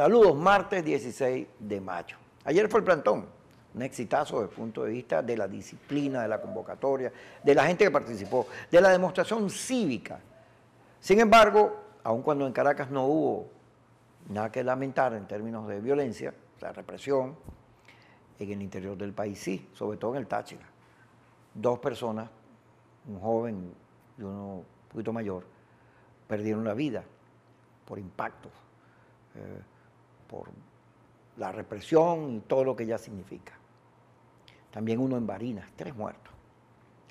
Saludos, martes 16 de mayo. Ayer fue el plantón, un exitazo desde el punto de vista de la disciplina, de la convocatoria, de la gente que participó, de la demostración cívica. Sin embargo, aun cuando en Caracas no hubo nada que lamentar en términos de violencia, o sea, represión, en el interior del país sí, sobre todo en el Táchira. 2 personas, un joven y uno un poquito mayor, perdieron la vida por impactos, por la represión y todo lo que ella significa. También uno en Barinas, 3 muertos.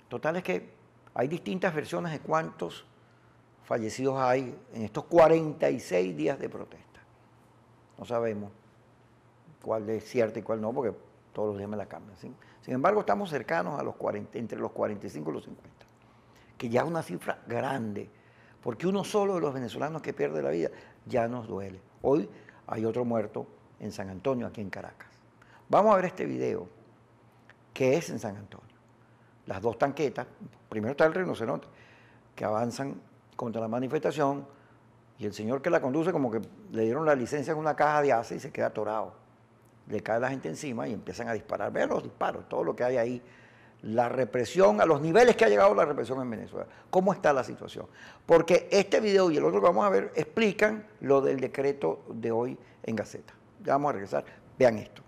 Total es que hay distintas versiones de cuántos fallecidos hay en estos 46 días de protesta. No sabemos cuál es cierta y cuál no, porque todos los días me la cambian. ¿Sí? Sin embargo, estamos cercanos a los 40, entre los 45 y los 50, que ya es una cifra grande, porque uno solo de los venezolanos que pierde la vida ya nos duele. Hoy hay otro muerto en San Antonio, aquí en Caracas. Vamos a ver este video, que es en San Antonio. Las 2 tanquetas, primero está el rinoceronte, que avanzan contra la manifestación, y el señor que la conduce como que le dieron la licencia en una caja de ACE y se queda atorado. Le cae la gente encima y empiezan a disparar. Vean los disparos, todo lo que hay ahí. La represión, a los niveles que ha llegado la represión en Venezuela. ¿Cómo está la situación? Porque este video y el otro que vamos a ver explican lo del decreto de hoy en Gaceta. Ya vamos a regresar. Vean esto.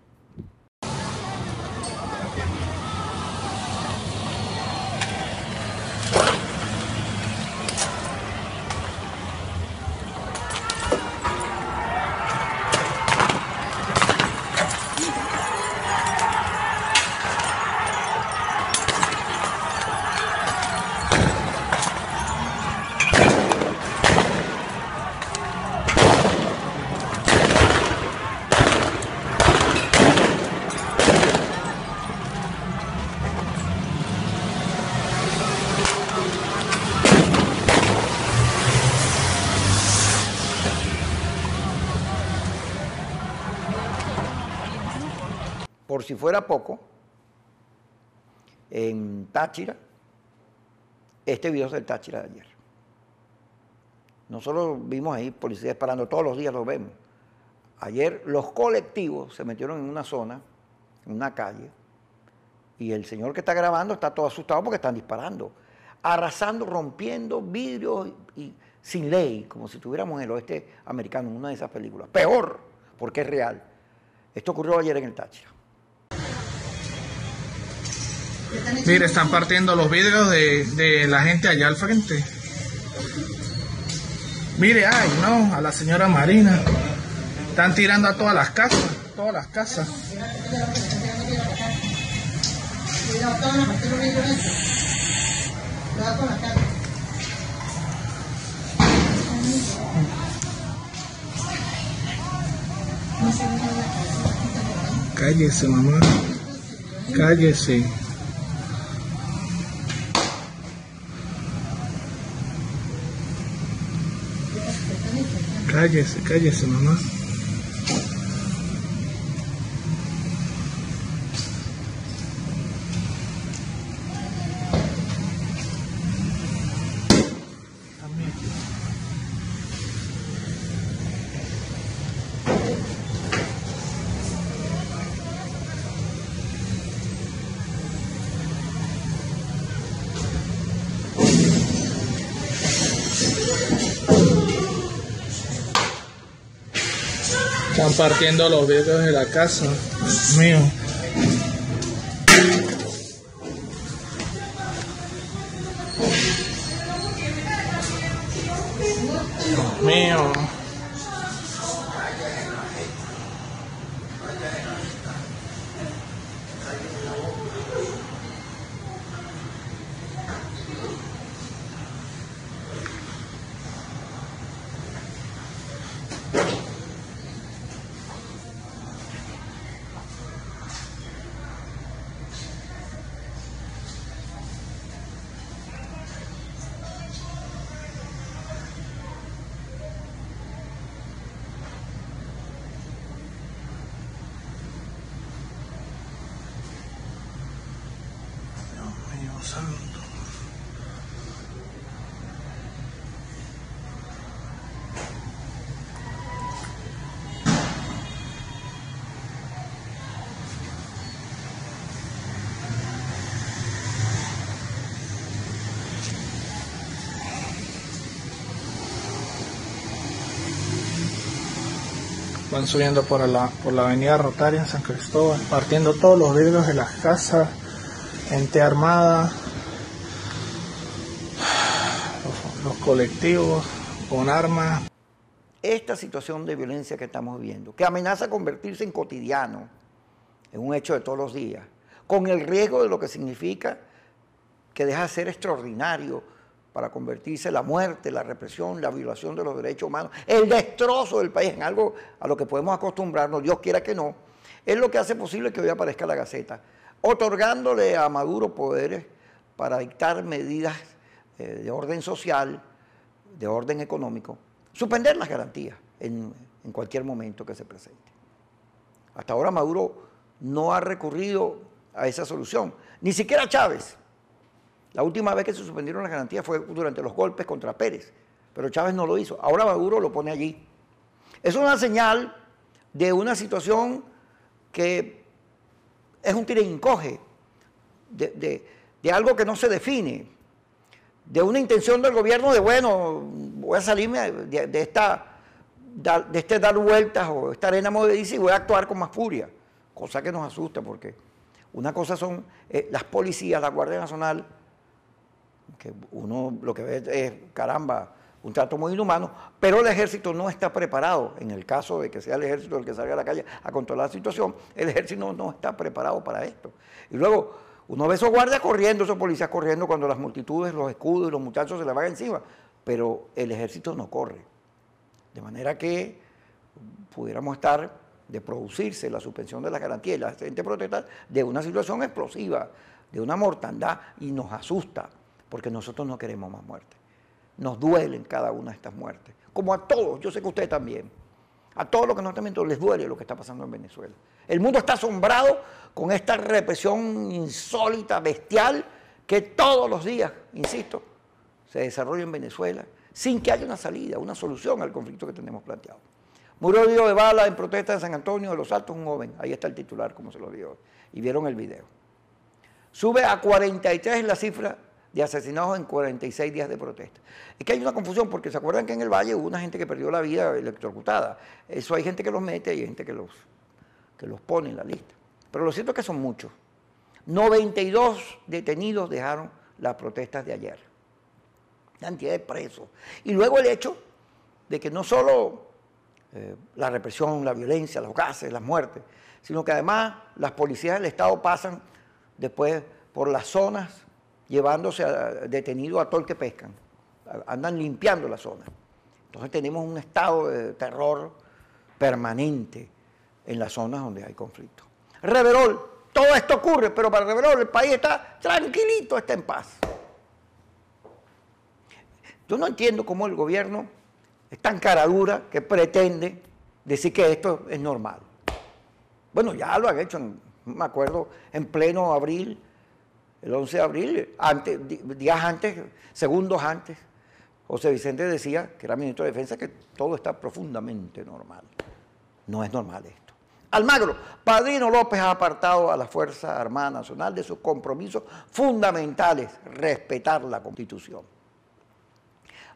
Por si fuera poco, en Táchira, este video es del Táchira de ayer. Nosotros vimos ahí policías parando, todos los días lo vemos. Ayer los colectivos se metieron en una zona, en una calle, y el señor que está grabando está todo asustado porque están disparando, arrasando, rompiendo vidrios y sin ley, como si estuviéramos en el oeste americano, en una de esas películas. Peor, porque es real. Esto ocurrió ayer en el Táchira. Mire, están partiendo los vidrios de la gente allá al frente. Mire, ay, no, a la señora Marina. Están tirando a todas las casas, todas las casas. Cállese, mamá. Cállese. Cállese, cállese, mamá. Están partiendo los vidrios de la casa. Dios mío. Dios mío. van subiendo por la avenida Rotaria en San Cristóbal, partiendo todos los vidrios de las casas, gente armada, los colectivos con armas. Esta situación de violencia que estamos viviendo, que amenaza convertirse en cotidiano, en un hecho de todos los días, con el riesgo de lo que significa que deja de ser extraordinario para convertirse en la muerte, la represión, la violación de los derechos humanos, el destrozo del país en algo a lo que podemos acostumbrarnos, Dios quiera que no, es lo que hace posible que hoy aparezca la Gaceta, otorgándole a Maduro poderes para dictar medidas de orden social, de orden económico, suspender las garantías en cualquier momento que se presente. Hasta ahora Maduro no ha recurrido a esa solución, ni siquiera Chávez. La última vez que se suspendieron las garantías fue durante los golpes contra Pérez, pero Chávez no lo hizo. Ahora Maduro lo pone allí. Es una señal de una situación que es un tira y encoge, de algo que no se define, de una intención del gobierno de, bueno, voy a salirme de este dar vueltas o esta arena movediza y voy a actuar con más furia, cosa que nos asusta porque una cosa son las policías, la Guardia Nacional, que uno lo que ve es, caramba, un trato muy inhumano, pero el ejército no está preparado, en el caso de que sea el ejército el que salga a la calle a controlar la situación, el ejército no está preparado para esto. Y luego uno ve esos guardias corriendo, esos policías corriendo cuando las multitudes, los escudos y los muchachos se les van encima, pero el ejército no corre. De manera que pudiéramos estar de producirse la suspensión de las garantías y la gente protestar de una situación explosiva, de una mortandad, y nos asusta, porque nosotros no queremos más muertes. Nos duelen cada una de estas muertes, como a todos, yo sé que ustedes también, a todos los que nos están viendo les duele lo que está pasando en Venezuela. El mundo está asombrado con esta represión insólita, bestial, que todos los días, insisto, se desarrolla en Venezuela, sin que haya una salida, una solución al conflicto que tenemos planteado. Murió herido de bala en protesta en San Antonio de los Altos un joven, ahí está el titular, como se lo dio, y vieron el video. Sube a 43 la cifra de asesinados en 46 días de protesta. Es que hay una confusión, porque se acuerdan que en el Valle hubo una gente que perdió la vida electrocutada. Eso hay gente que los mete y hay gente que los pone en la lista. Pero lo cierto es que son muchos. 92 detenidos dejaron las protestas de ayer. Cantidad de presos. Y luego el hecho de que no solo la represión, la violencia, los gases, las muertes, sino que además las policías del Estado pasan después por las zonas llevándose detenido a todo el que pescan. Andan limpiando la zona. Entonces tenemos un estado de terror permanente en las zonas donde hay conflicto. Reverol, todo esto ocurre, pero para Reverol el país está tranquilito, está en paz. Yo no entiendo cómo el gobierno es tan cara dura que pretende decir que esto es normal. Bueno, ya lo han hecho, me acuerdo, en pleno abril, el 11 de abril, días antes, segundos antes, José Vicente decía, que era ministro de Defensa, que todo está profundamente normal. No es normal esto. Almagro, Padrino López ha apartado a la Fuerza Armada Nacional de sus compromisos fundamentales, respetar la Constitución.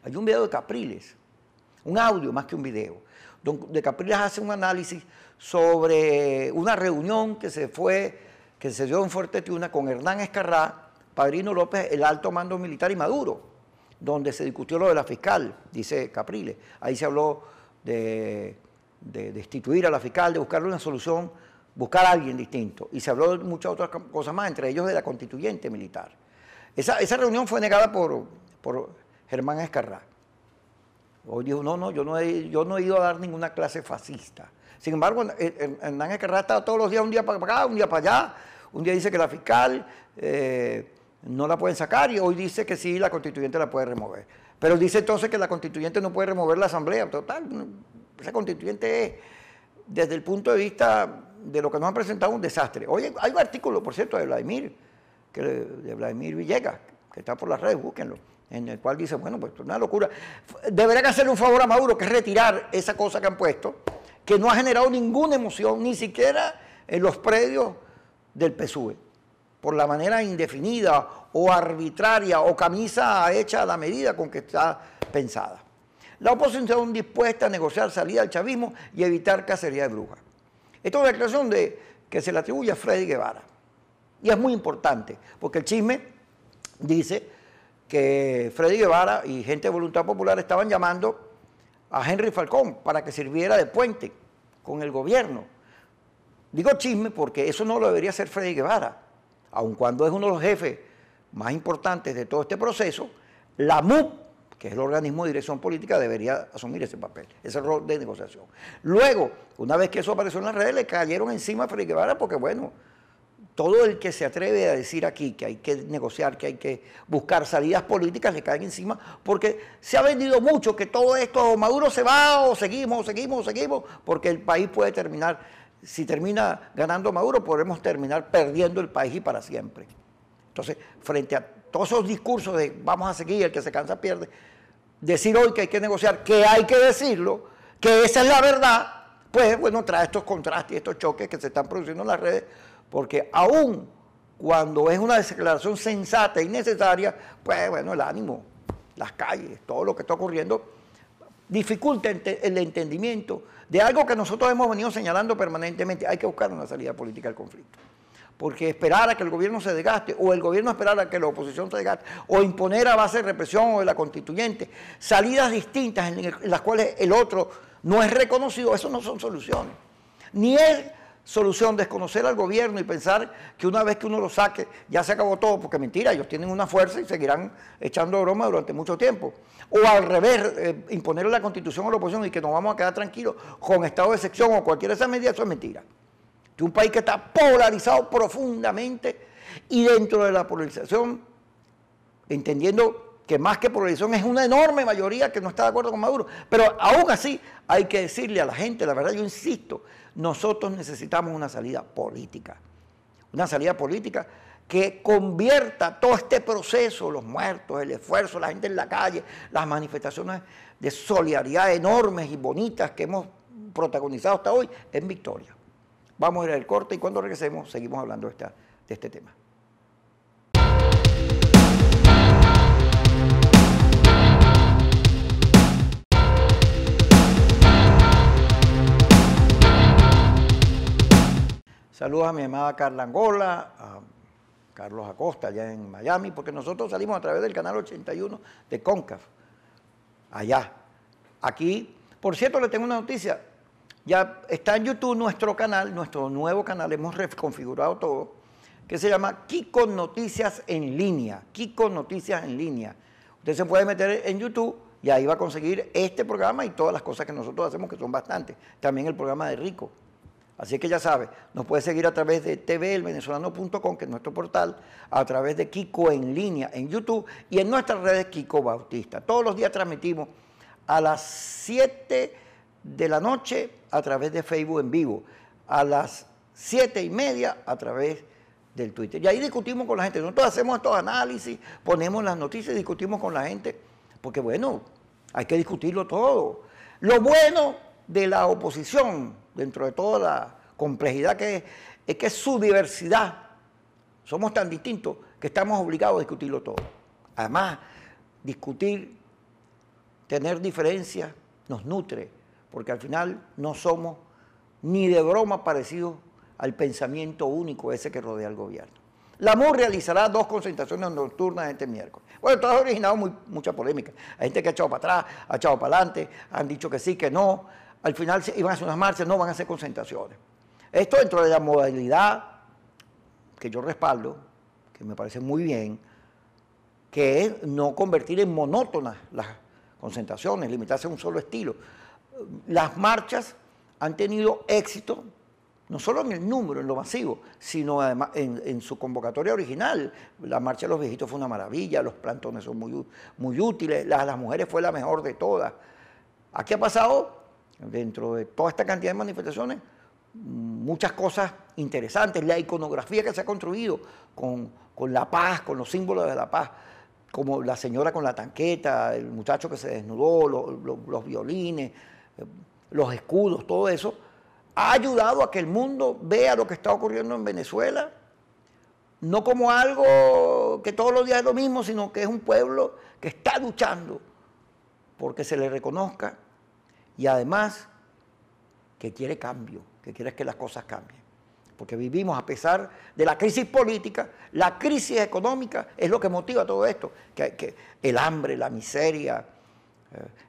Hay un video de Capriles, un audio más que un video, donde Capriles hace un análisis sobre una reunión que se dio en Fuerte Tiuna con Hernán Escarrá, Padrino López, el alto mando militar y Maduro, donde se discutió lo de la fiscal, dice Capriles. Ahí se habló de destituir a la fiscal, de buscarle una solución, buscar a alguien distinto. Y se habló de muchas otras cosas más, entre ellos de la constituyente militar. Esa reunión fue negada por Germán Escarrá. Hoy dijo, no, yo no he ido a dar ninguna clase fascista. Sin embargo, Hernán Escarrá está todos los días, un día para acá, un día para allá. Un día dice que la fiscal no la pueden sacar y hoy dice que sí, la constituyente la puede remover. Pero dice entonces que la constituyente no puede remover la asamblea. Total, esa constituyente es, desde el punto de vista de lo que nos han presentado, un desastre. Oye, hay un artículo, por cierto, de Vladimir Villegas, que está por las redes, búsquenlo, en el cual dice, bueno, pues es una locura. Deberían hacerle un favor a Maduro, que es retirar esa cosa que han puesto, que no ha generado ninguna emoción, ni siquiera en los predios del PSUV, por la manera indefinida o arbitraria o camisa hecha a la medida con que está pensada. La oposición dispuesta a negociar salida al chavismo y evitar cacería de brujas. Esta es una declaración que se le atribuye a Freddy Guevara. Y es muy importante, porque el chisme dice que Freddy Guevara y gente de Voluntad Popular estaban llamando a Henry Falcón para que sirviera de puente con el gobierno. Digo chisme porque eso no lo debería hacer Freddy Guevara, aun cuando es uno de los jefes más importantes de todo este proceso. La MUP, que es el organismo de dirección política, debería asumir ese papel, ese rol de negociación. Luego, una vez que eso apareció en las redes, le cayeron encima a Freddy Guevara porque, bueno, todo el que se atreve a decir aquí que hay que negociar, que hay que buscar salidas políticas, le caen encima, porque se ha vendido mucho que todo esto, Maduro se va o seguimos, porque el país puede terminar, si termina ganando Maduro, podremos terminar perdiendo el país y para siempre. Entonces, frente a todos esos discursos de vamos a seguir, el que se cansa pierde, decir hoy que hay que negociar, que hay que decirlo, que esa es la verdad, pues bueno, trae estos contrastes y estos choques que se están produciendo en las redes, porque aún cuando es una declaración sensata y necesaria, pues bueno, el ánimo, las calles, todo lo que está ocurriendo, dificulta el entendimiento de algo que nosotros hemos venido señalando permanentemente. Hay que buscar una salida política al conflicto. Porque esperar a que el gobierno se desgaste, o el gobierno esperar a que la oposición se desgaste, o imponer a base de represión o de la constituyente, salidas distintas en las cuales el otro no es reconocido, eso no son soluciones. Ni es solución desconocer al gobierno y pensar que una vez que uno lo saque ya se acabó todo, porque mentira, ellos tienen una fuerza y seguirán echando broma durante mucho tiempo. O al revés, imponerle la constitución a la oposición y que nos vamos a quedar tranquilos con estado de excepción o cualquier de esas medidas, eso es mentira. De un país que está polarizado profundamente y dentro de la polarización, entendiendo que más que polarización es una enorme mayoría que no está de acuerdo con Maduro, pero aún así hay que decirle a la gente, la verdad yo insisto, nosotros necesitamos una salida política que convierta todo este proceso, los muertos, el esfuerzo, la gente en la calle, las manifestaciones de solidaridad enormes y bonitas que hemos protagonizado hasta hoy, en victoria. Vamos a ir al corte y cuando regresemos seguimos hablando de este tema. Saludos a mi amada Carla Angola, a Carlos Acosta allá en Miami, porque nosotros salimos a través del canal 81 de CONCAF, allá. Aquí, por cierto, le tengo una noticia. Ya está en YouTube nuestro canal, nuestro nuevo canal, hemos reconfigurado todo, que se llama Kiko Noticias en Línea. Kiko Noticias en Línea. Usted se puede meter en YouTube y ahí va a conseguir este programa y todas las cosas que nosotros hacemos, que son bastantes. También el programa de Rico. Así que ya sabe, nos puede seguir a través de tvelvenezolano.com, que es nuestro portal, a través de Kiko en Línea en YouTube y en nuestras redes Kiko Bautista. Todos los días transmitimos a las 7 de la noche a través de Facebook en vivo, a las 7:30 a través del Twitter. Y ahí discutimos con la gente. Nosotros hacemos estos análisis, ponemos las noticias y discutimos con la gente, porque bueno, hay que discutirlo todo. Lo bueno de la oposición, dentro de toda la complejidad que es que es su diversidad. Somos tan distintos que estamos obligados a discutirlo todo. Además, discutir, tener diferencias, nos nutre, porque al final no somos ni de broma parecidos al pensamiento único ese que rodea al gobierno. La MUP realizará 2 concentraciones nocturnas este miércoles. Bueno, esto ha originado mucha polémica. Hay gente que ha echado para atrás, ha echado para adelante, han dicho que sí, que no. Al final iban a hacer unas marchas, no van a hacer concentraciones. Esto dentro de la modalidad que yo respaldo, que me parece muy bien, que es no convertir en monótonas las concentraciones, limitarse a un solo estilo. Las marchas han tenido éxito, no solo en el número, en lo masivo, sino además en su convocatoria original. La marcha de los viejitos fue una maravilla, los plantones son muy útiles, la de las mujeres fue la mejor de todas. Aquí ha pasado, dentro de toda esta cantidad de manifestaciones, muchas cosas interesantes, la iconografía que se ha construido con la paz, con los símbolos de la paz, como la señora con la tanqueta, el muchacho que se desnudó, los violines, los escudos, todo eso, ha ayudado a que el mundo vea lo que está ocurriendo en Venezuela, no como algo que todos los días es lo mismo, sino que es un pueblo que está luchando porque se le reconozca y además que quiere cambio, que quiere que las cosas cambien. Porque vivimos, a pesar de la crisis política, la crisis económica es lo que motiva todo esto, que el hambre, la miseria,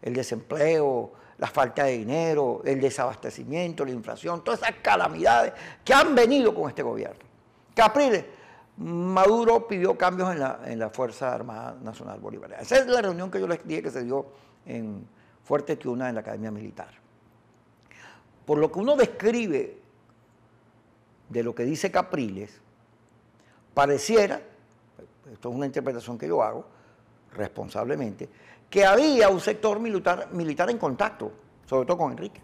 el desempleo, la falta de dinero, el desabastecimiento, la inflación, todas esas calamidades que han venido con este gobierno. Capriles, Maduro pidió cambios en la Fuerza Armada Nacional Bolivariana. Esa es la reunión que yo les dije que se dio en Fuerte Tiuna, en la Academia Militar. Por lo que uno describe de lo que dice Capriles, pareciera, esto es una interpretación que yo hago responsablemente, que había un sector militar en contacto, sobre todo con Enrique.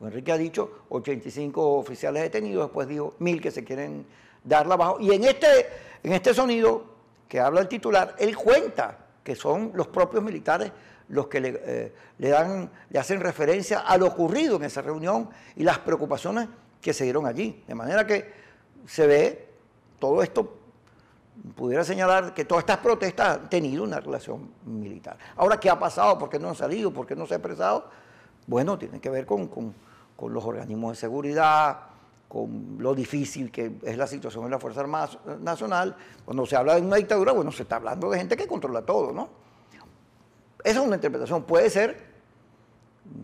Enrique ha dicho 85 oficiales detenidos, después dijo 1000 que se quieren darla abajo. Y en este sonido que habla el titular, él cuenta que son los propios militares los que le hacen referencia a lo ocurrido en esa reunión y las preocupaciones que se dieron allí. De manera que se ve todo esto, pudiera señalar que todas estas protestas han tenido una relación militar. Ahora, ¿qué ha pasado? ¿Por qué no han salido? ¿Por qué no se ha expresado? Bueno, tiene que ver con los organismos de seguridad, con lo difícil que es la situación en la Fuerza Armada Nacional. Cuando se habla de una dictadura, bueno, se está hablando de gente que controla todo, ¿no? Esa es una interpretación. Puede ser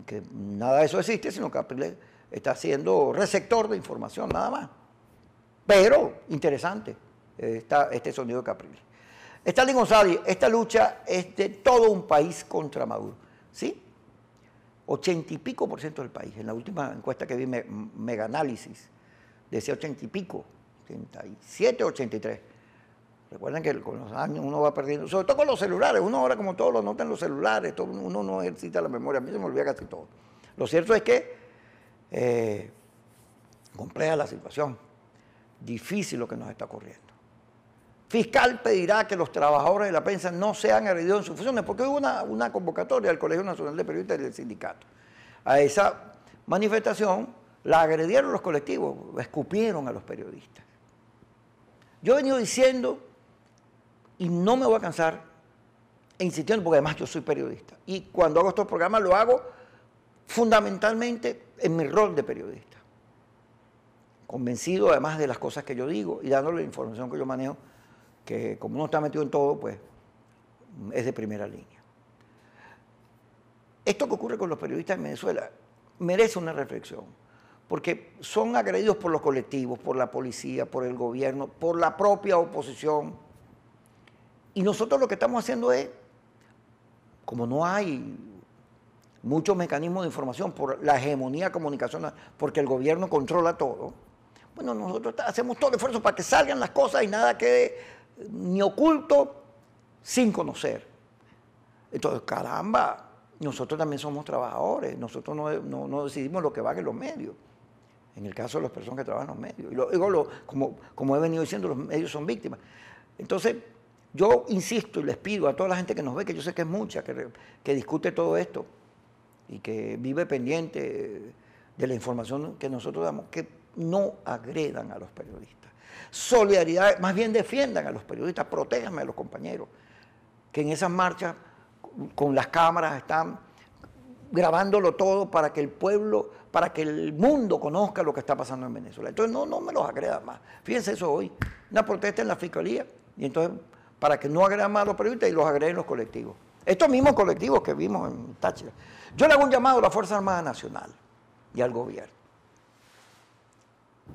que nada de eso existe, sino que Capriles está siendo receptor de información, nada más. Pero, interesante, este sonido de Capriles. Stalin González, esta lucha es de todo un país contra Maduro, ¿sí? 80 y pico % del país. En la última encuesta que vi, Megaanálisis, decía 80 y pico, 87, 83. Recuerden que con los años uno va perdiendo, sobre todo con los celulares, uno ahora como todo lo nota en los celulares, uno no ejercita la memoria, a mí se me olvida casi todo. Lo cierto es que compleja la situación, difícil lo que nos está ocurriendo. Fiscal pedirá que los trabajadores de la prensa no sean agredidos en sus funciones, porque hubo una convocatoria del Colegio Nacional de Periodistas y del sindicato. A esa manifestación la agredieron los colectivos, escupieron a los periodistas. Yo he venido diciendo, y no me voy a cansar, e insistiendo, porque además yo soy periodista, y cuando hago estos programas lo hago fundamentalmente en mi rol de periodista, convencido además de las cosas que yo digo y dándole la información que yo manejo, que como uno está metido en todo, pues es de primera línea. Esto que ocurre con los periodistas en Venezuela merece una reflexión, porque son agredidos por los colectivos, por la policía, por el gobierno, por la propia oposición. Y nosotros lo que estamos haciendo es, como no hay muchos mecanismos de información por la hegemonía comunicacional, porque el gobierno controla todo, bueno, nosotros hacemos todo el esfuerzo para que salgan las cosas y nada quede ni oculto sin conocer. Entonces, caramba, nosotros también somos trabajadores, nosotros no decidimos lo que van en los medios, en el caso de las personas que trabajan en los medios. Como he venido diciendo, los medios son víctimas. Entonces, yo insisto y les pido a toda la gente que nos ve, que yo sé que es mucha, que discute todo esto y que vive pendiente de la información que nosotros damos, que no agredan a los periodistas. Solidaridad, más bien defiendan a los periodistas, protéjanme a los compañeros, que en esas marchas con las cámaras están grabándolo todo para que el pueblo, para que el mundo conozca lo que está pasando en Venezuela. Entonces no me los agredan más. Fíjense eso hoy, una protesta en la Fiscalía, y entonces para que no agredan más a los periodistas y los agreden los colectivos. Estos mismos colectivos que vimos en Táchira. Yo le hago un llamado a la Fuerza Armada Nacional y al gobierno.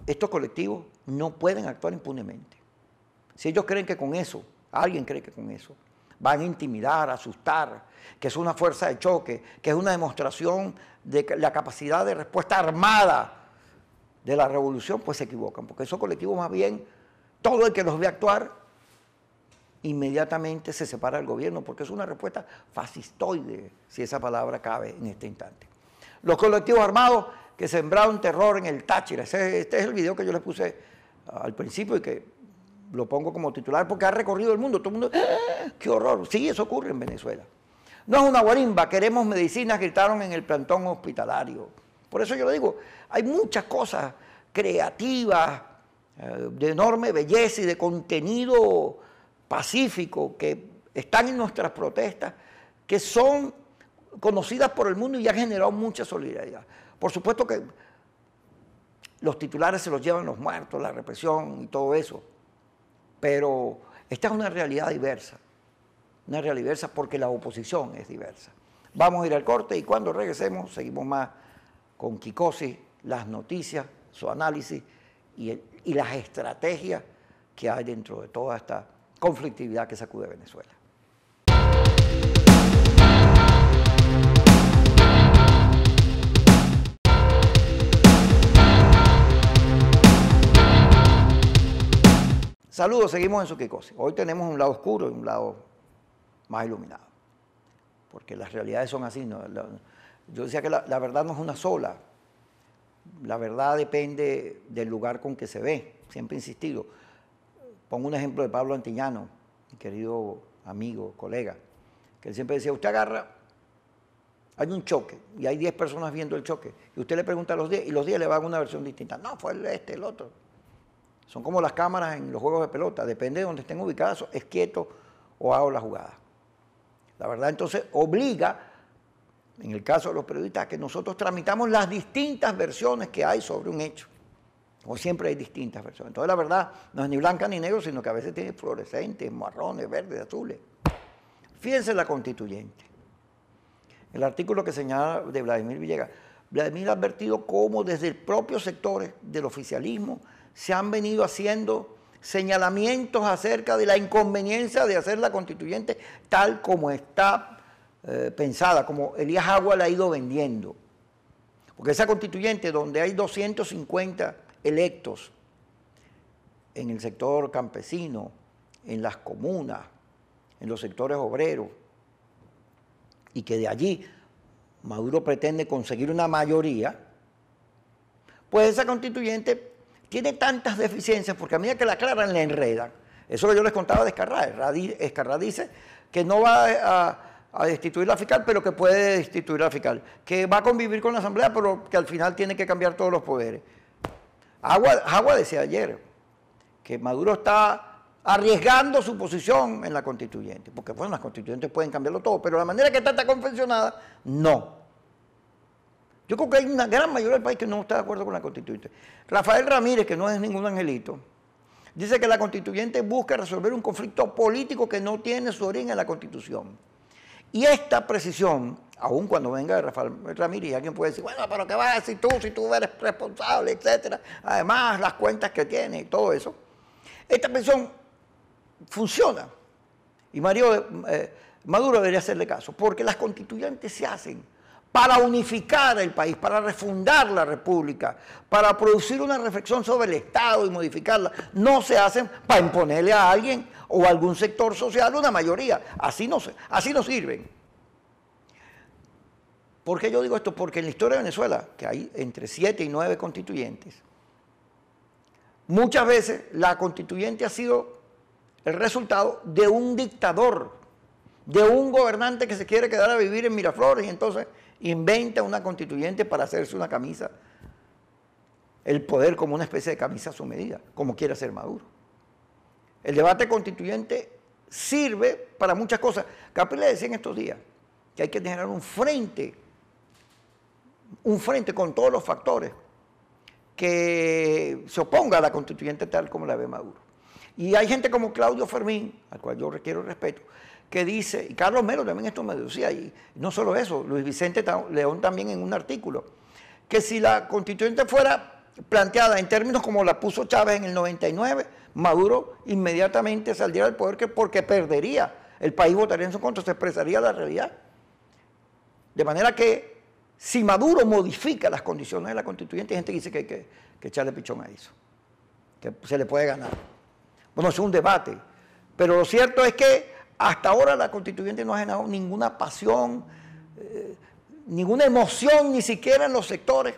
Estos colectivos no pueden actuar impunemente. Si ellos creen que con eso, alguien cree que con eso, van a intimidar, asustar, que es una fuerza de choque, que es una demostración de la capacidad de respuesta armada de la revolución, pues se equivocan, porque esos colectivos más bien, todo el que los ve actuar, inmediatamente se separa del gobierno, porque es una respuesta fascistoide, si esa palabra cabe en este instante. Los colectivos armados que sembraron terror en el Táchira, este es el video que yo les puse al principio y que lo pongo como titular porque ha recorrido el mundo, todo el mundo, ¡ah, qué horror! Sí, eso ocurre en Venezuela. No es una guarimba, queremos medicinas, gritaron en el plantón hospitalario. Por eso yo le digo, hay muchas cosas creativas, de enorme belleza y de contenido pacífico que están en nuestras protestas, que son conocidas por el mundo y han generado mucha solidaridad. Por supuesto que los titulares se los llevan los muertos, la represión y todo eso, pero esta es una realidad diversa porque la oposición es diversa. Vamos a ir al corte y cuando regresemos seguimos más con Kikosi, las noticias, su análisis y las estrategias que hay dentro de toda esta conflictividad que sacude Venezuela. Saludos, seguimos en su Kikosi. Hoy tenemos un lado oscuro y un lado más iluminado, porque las realidades son así. ¿No? Yo decía que la verdad no es una sola. La verdad depende del lugar con que se ve, siempre he insistido. Pongo un ejemplo de Pablo Antillano, mi querido amigo, colega, que él siempre decía, usted agarra, hay un choque y hay 10 personas viendo el choque, y usted le pregunta a los 10 y los 10 le van a una versión distinta. No, fue el otro. Son como las cámaras en los juegos de pelota, depende de donde estén ubicadas, es quieto o hago la jugada. La verdad entonces obliga, en el caso de los periodistas, a que nosotros tramitamos las distintas versiones que hay sobre un hecho. Como siempre hay distintas versiones. Entonces la verdad no es ni blanca ni negro, sino que a veces tiene fluorescentes, marrones, verdes, azules. Fíjense la constituyente. El artículo que señala de Vladimir Villegas. Vladimir ha advertido cómo desde el propio sector del oficialismo se han venido haciendo señalamientos acerca de la inconveniencia de hacer la constituyente tal como está pensada, como Elías Agua la ha ido vendiendo. Porque esa constituyente donde hay 250 electos en el sector campesino, en las comunas, en los sectores obreros, y que de allí Maduro pretende conseguir una mayoría, pues esa constituyente tiene tantas deficiencias, porque a medida que la aclaran, la enredan. Eso que yo les contaba de Escarrá dice que no va a destituir la fiscal, pero que puede destituir la fiscal, que va a convivir con la asamblea, pero que al final tiene que cambiar todos los poderes. Agua decía ayer que Maduro está arriesgando su posición en la constituyente, porque bueno, las constituyentes pueden cambiarlo todo, pero la manera que está confeccionada, no. Yo creo que hay una gran mayoría del país que no está de acuerdo con la constituyente. Rafael Ramírez, que no es ningún angelito, dice que la constituyente busca resolver un conflicto político que no tiene su origen en la Constitución. Y esta precisión, aun cuando venga de Rafael Ramírez, alguien puede decir, bueno, pero ¿qué vas a decir tú si tú eres responsable, etcétera? Además, las cuentas que tiene y todo eso. Esta precisión funciona. Y Maduro debería hacerle caso, porque las constituyentes se hacen para unificar el país, para refundar la república, para producir una reflexión sobre el Estado y modificarla. No se hacen para imponerle a alguien o a algún sector social una mayoría. Así no sirven. ¿Por qué yo digo esto? Porque en la historia de Venezuela, que hay entre 7 y 9 constituyentes, muchas veces la constituyente ha sido el resultado de un dictador, de un gobernante que se quiere quedar a vivir en Miraflores y entonces inventa una constituyente para hacerse una camisa, el poder como una especie de camisa a su medida, como quiere hacer Maduro. El debate constituyente sirve para muchas cosas. Capriles decía en estos días que hay que generar un frente con todos los factores que se oponga a la constituyente tal como la ve Maduro. Y hay gente como Claudio Fermín, al cual yo requiero respeto, que dice, y Carlos Melo también esto me decía, y no solo eso, Luis Vicente León también en un artículo, que si la constituyente fuera planteada en términos como la puso Chávez en el 99, Maduro inmediatamente saldría del poder porque perdería, el país votaría en su contra, se expresaría la realidad. De manera que si Maduro modifica las condiciones de la constituyente, hay gente que dice que hay que echarle pichón a eso, que se le puede ganar. Bueno, es un debate, pero lo cierto es que hasta ahora la constituyente no ha generado ninguna pasión, ninguna emoción, ni siquiera en los sectores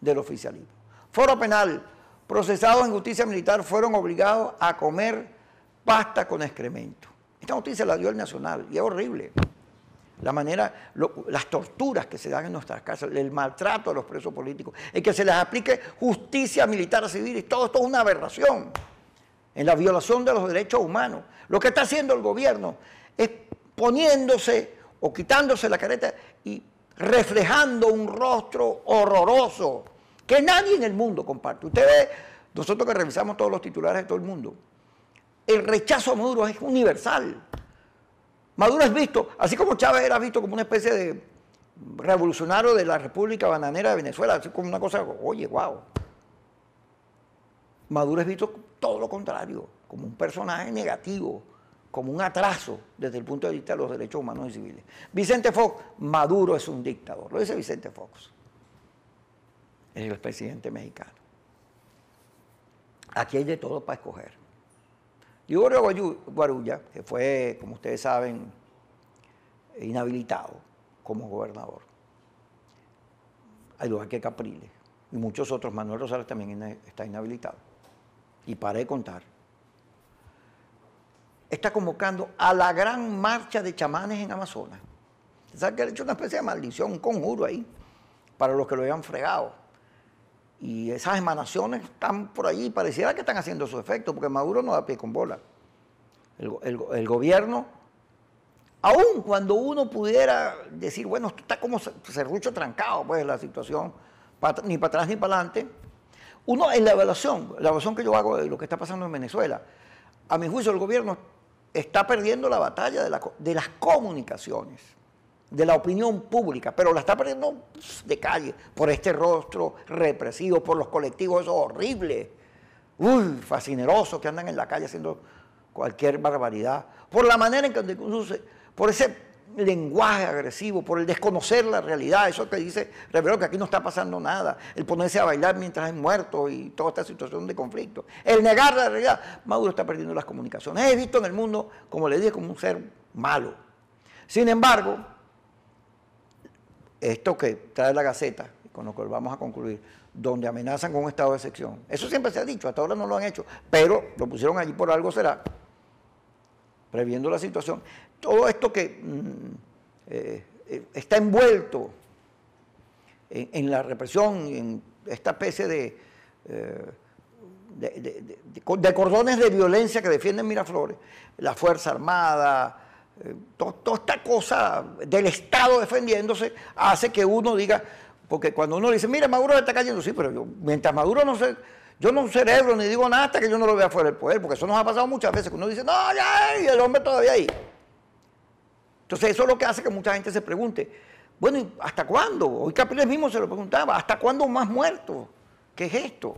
del oficialismo. Foro Penal, procesados en justicia militar fueron obligados a comer pasta con excremento. Esta noticia la dio el Nacional y es horrible. La manera, las torturas que se dan en nuestras casas, el maltrato a los presos políticos, el que se les aplique justicia militar a civiles, todo esto es una aberración en la violación de los derechos humanos. Lo que está haciendo el gobierno es poniéndose o quitándose la careta y reflejando un rostro horroroso que nadie en el mundo comparte. Usted ve, nosotros que revisamos todos los titulares de todo el mundo, el rechazo a Maduro es universal. Maduro es visto, así como Chávez era visto como una especie de revolucionario de la República Bananera de Venezuela, así como una cosa, oye, wow. Maduro es visto todo lo contrario, como un personaje negativo, como un atraso desde el punto de vista de los derechos humanos y civiles. Vicente Fox, Maduro es un dictador, lo dice Vicente Fox, es el presidente mexicano. Aquí hay de todo para escoger. Gregorio Guarulla, que fue, como ustedes saben, inhabilitado como gobernador, al igual que Capriles, y muchos otros, Manuel Rosales también está inhabilitado, y para de contar, está convocando a la gran marcha de chamanes en Amazonas. ¿Sabe que ha hecho una especie de maldición, un conjuro ahí, para los que lo hayan fregado? Y esas emanaciones están por allí, pareciera que están haciendo su efecto, porque Maduro no da pie con bola. El gobierno, aun cuando uno pudiera decir, bueno, esto está como serrucho trancado, pues la situación, ni para atrás ni para adelante, uno en la evaluación que yo hago de lo que está pasando en Venezuela, a mi juicio el gobierno está perdiendo la batalla de las comunicaciones, de la opinión pública, pero la está perdiendo de calle, por este rostro represivo, por los colectivos esos horribles, fascinerosos que andan en la calle haciendo cualquier barbaridad, por la manera en que uno por ese lenguaje agresivo, por el desconocer la realidad, eso que dice Rivero, que aquí no está pasando nada, el ponerse a bailar mientras hay muertos y toda esta situación de conflicto, el negar la realidad. Maduro está perdiendo las comunicaciones. Es visto en el mundo, como le dije, como un ser malo. Sin embargo, esto que trae la Gaceta, con lo que vamos a concluir, donde amenazan con un estado de excepción, eso siempre se ha dicho, hasta ahora no lo han hecho, pero lo pusieron allí por algo será, previendo la situación. Todo esto que está envuelto en la represión, en esta especie de cordones de violencia que defienden Miraflores, la Fuerza Armada, toda esta cosa del Estado defendiéndose, hace que uno diga, porque cuando uno dice, mira, Maduro está cayendo, sí, pero mientras Maduro no se... Yo no cerebro ni digo nada hasta que yo no lo vea fuera del poder, porque eso nos ha pasado muchas veces, que uno dice, no, ya, y el hombre todavía ahí. Entonces eso es lo que hace que mucha gente se pregunte, bueno, ¿y hasta cuándo? Hoy Capriles mismo se lo preguntaba, ¿hasta cuándo más muertos? ¿Qué es esto?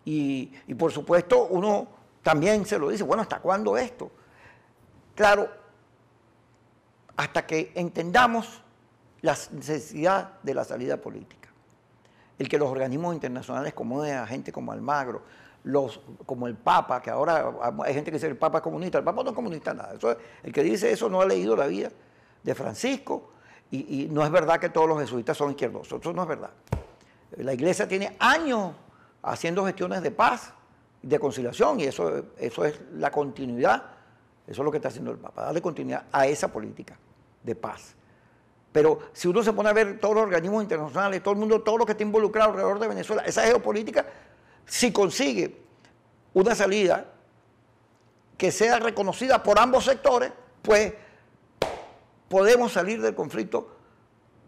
Y por supuesto uno también se lo dice, bueno, ¿hasta cuándo esto? Claro, hasta que entendamos la necesidad de la salida política. El que los organismos internacionales acomoden a gente como Almagro, como el Papa, que ahora hay gente que dice que el Papa es comunista. El Papa no es comunista nada. El que dice eso no ha leído la vida de Francisco y no es verdad que todos los jesuitas son izquierdosos. Eso no es verdad. La Iglesia tiene años haciendo gestiones de paz, de conciliación, y eso es la continuidad. Eso es lo que está haciendo el Papa, darle continuidad a esa política de paz. Pero si uno se pone a ver todos los organismos internacionales, todo el mundo, todo lo que está involucrado alrededor de Venezuela, esa geopolítica, si consigue una salida que sea reconocida por ambos sectores, pues podemos salir del conflicto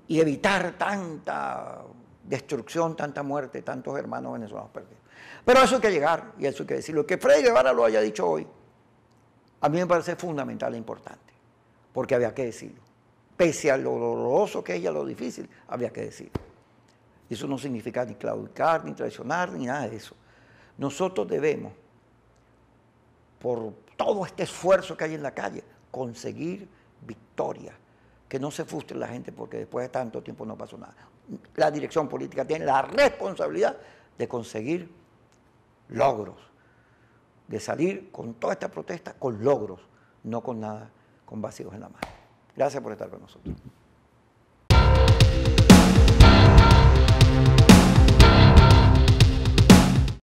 y evitar tanta destrucción, tanta muerte, tantos hermanos venezolanos perdidos. Pero eso hay que llegar y eso hay que decirlo. Que Freddy Guevara lo haya dicho hoy, a mí me parece fundamental e importante, porque había que decirlo. Pese a lo doloroso que es y a lo difícil, había que decirlo. Eso no significa ni claudicar, ni traicionar, ni nada de eso. Nosotros debemos, por todo este esfuerzo que hay en la calle, conseguir victoria. Que no se frustre la gente porque después de tanto tiempo no pasó nada. La dirección política tiene la responsabilidad de conseguir logros, de salir con toda esta protesta con logros, no con nada, con vacíos en la mano. Gracias por estar con nosotros.